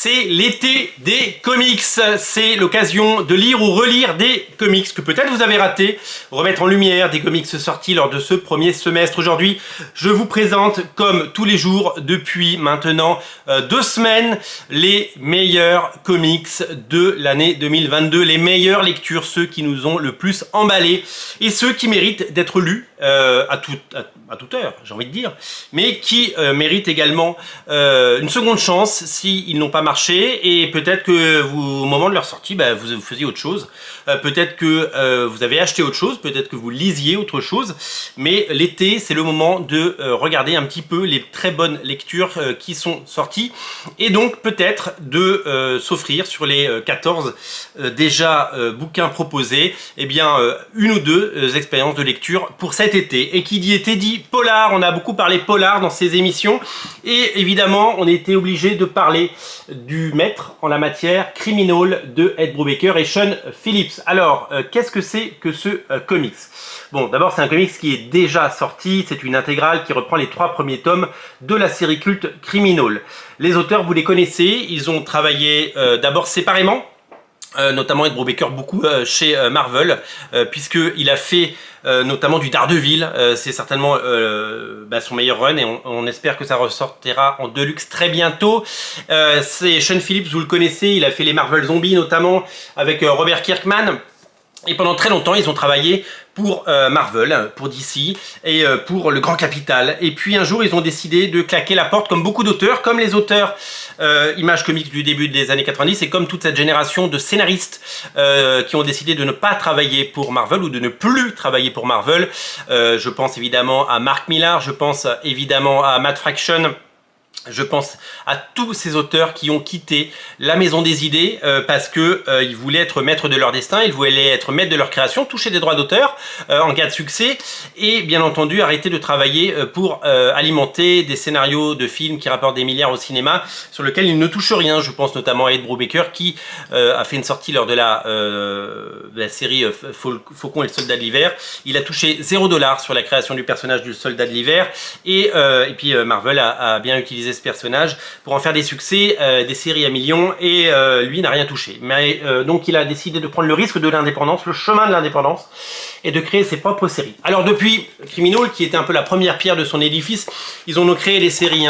C'est l'été des comics, c'est l'occasion de lire ou relire des comics que peut-être vous avez ratés, remettre en lumière des comics sortis lors de ce premier semestre. Aujourd'hui, je vous présente, comme tous les jours depuis maintenant 2 semaines, les meilleurs comics de l'année 2022, les meilleures lectures, ceux qui nous ont le plus emballés et ceux qui méritent d'être lus à toute heure, j'ai envie de dire, mais qui méritent également une seconde chance s'ils n'ont pas marché, et peut-être que vous, au moment de leur sortie, vous faisiez autre chose, peut-être que vous avez acheté autre chose, peut-être que vous lisiez autre chose, mais l'été c'est le moment de regarder un petit peu les très bonnes lectures qui sont sorties, et donc peut-être de s'offrir sur les 14 déjà bouquins proposés, eh bien une ou deux expériences de lecture pour cet été. Et qui dit été dit polar, on a beaucoup parlé polar dans ces émissions, et évidemment on était obligé de parler du maître en la matière, Criminal de Ed Brubaker et Sean Phillips. Alors qu'est-ce que c'est que ce comics? Bon, d'abord c'est un comics qui est déjà sorti, c'est une intégrale qui reprend les 3 premiers tomes de la série culte Criminal. Les auteurs, vous les connaissez, ils ont travaillé d'abord séparément, notamment Ed Brubaker beaucoup chez Marvel, puisqu'il a fait notamment du Daredevil, c'est certainement son meilleur run, et on espère que ça ressortira en deluxe très bientôt. C'est Sean Phillips, vous le connaissez, il a fait les Marvel Zombies notamment avec Robert Kirkman. Et pendant très longtemps, ils ont travaillé pour Marvel, pour DC et pour le Grand Capital. Et puis un jour, ils ont décidé de claquer la porte, comme beaucoup d'auteurs, comme les auteurs Image Comics du début des années 90, et comme toute cette génération de scénaristes qui ont décidé de ne pas travailler pour Marvel ou de ne plus travailler pour Marvel. Je pense évidemment à Mark Millar, je pense évidemment à Matt Fraction. Je pense à tous ces auteurs qui ont quitté la maison des idées parce que ils voulaient être maîtres de leur destin, ils voulaient être maîtres de leur création, toucher des droits d'auteur en cas de succès, et bien entendu arrêter de travailler pour alimenter des scénarios de films qui rapportent des milliards au cinéma sur lesquels ils ne touchent rien. Je pense notamment à Ed Brubaker qui a fait une sortie lors de la série Faucon et le Soldat de l'Hiver. Il a touché 0$ sur la création du personnage du Soldat de l'Hiver, et puis Marvel a bien utilisé ce personnage pour en faire des succès, des séries à millions, et lui n'a rien touché. Mais donc il a décidé de prendre le risque de l'indépendance, le chemin de l'indépendance, et de créer ses propres séries. Alors depuis Criminal, qui était un peu la première pierre de son édifice, ils ont donc créé des séries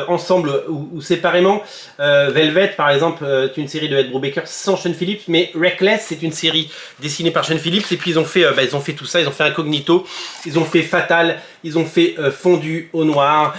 ensemble ou séparément. Velvet par exemple est une série de Ed Brubaker sans Sean Phillips, mais Reckless c'est une série dessinée par Sean Phillips, et puis ils ont fait tout ça, ils ont fait Incognito, ils ont fait Fatal, ils ont fait Fondu au noir,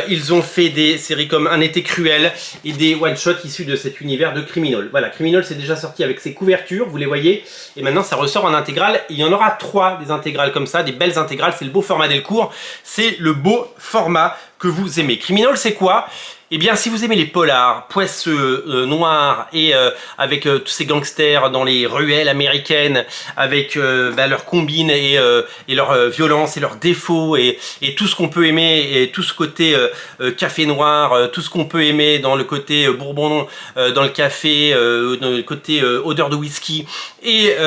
ils ont fait des séries comme Un été cruel et des one-shots issus de cet univers de Criminal. Voilà, Criminal c'est déjà sorti avec ses couvertures, vous les voyez, et maintenant ça ressort en intégrale. Il y en aura 3 des intégrales comme ça, des belles intégrales, c'est le beau format Delcourt, c'est le beau format que vous aimez. Criminal c'est quoi? Eh bien, si vous aimez les polars, poisseux, noirs, et avec tous ces gangsters dans les ruelles américaines, avec leurs combines et leur violence et leurs défauts, et tout ce qu'on peut aimer, et tout ce côté café noir, tout ce qu'on peut aimer dans le côté bourbon, dans le café, dans le côté odeur de whisky, et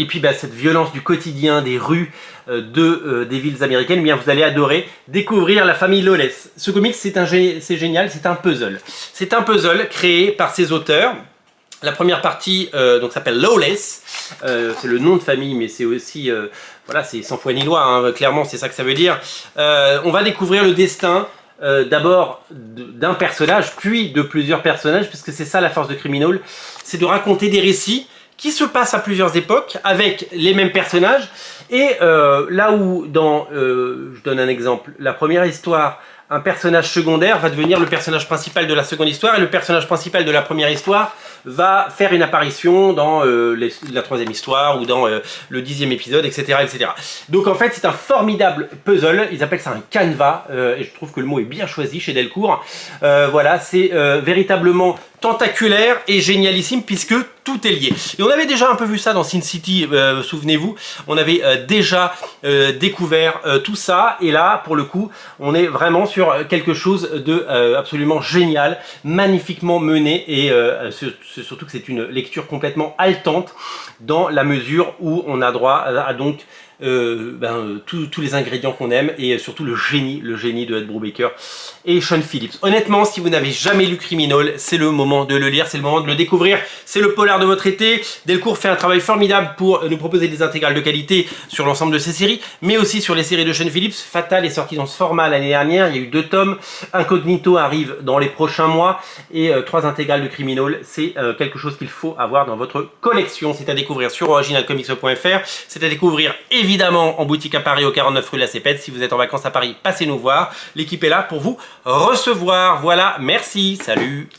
puis cette violence du quotidien, des rues, des villes américaines, eh bien vous allez adorer découvrir la famille Lawless. Ce comics c'est génial, c'est un puzzle. C'est un puzzle créé par ses auteurs. La première partie donc s'appelle Lawless, c'est le nom de famille, mais c'est aussi voilà, c'est sans foi ni loi, hein, clairement c'est ça que ça veut dire. On va découvrir le destin d'abord d'un personnage, puis de plusieurs personnages, puisque c'est ça la force de Criminal, c'est de raconter des récits qui se passent à plusieurs époques avec les mêmes personnages, et là où je donne un exemple, la première histoire, un personnage secondaire va devenir le personnage principal de la seconde histoire, et le personnage principal de la première histoire va faire une apparition dans la 3e histoire, ou dans le 10e épisode, etc., etc. Donc en fait c'est un formidable puzzle, ils appellent ça un canevas, et je trouve que le mot est bien choisi chez Delcourt. Voilà, c'est véritablement tentaculaire et génialissime, puisque tout est lié. Et on avait déjà un peu vu ça dans Sin City, souvenez-vous, on avait déjà découvert tout ça, et là pour le coup on est vraiment sur quelque chose de absolument génial, magnifiquement mené, et surtout que c'est une lecture complètement haletante, dans la mesure où on a droit à donc tous les ingrédients qu'on aime et surtout le génie de Ed Brubaker et Sean Phillips. Honnêtement, si vous n'avez jamais lu Criminal, c'est le moment de le lire, c'est le moment de le découvrir. C'est le polar de votre été. Delcourt fait un travail formidable pour nous proposer des intégrales de qualité sur l'ensemble de ses séries, mais aussi sur les séries de Sean Phillips. Fatal est sorti dans ce format l'année dernière, il y a eu 2 tomes. Incognito arrive dans les prochains mois et 3 intégrales de Criminal. C'est quelque chose qu'il faut avoir dans votre collection. C'est à découvrir sur originalcomics.fr. C'est à découvrir évidemment en boutique à Paris au 49 rue La Cépède. Si vous êtes en vacances à Paris, passez nous voir. L'équipe est là pour vous recevoir. Voilà, merci, salut.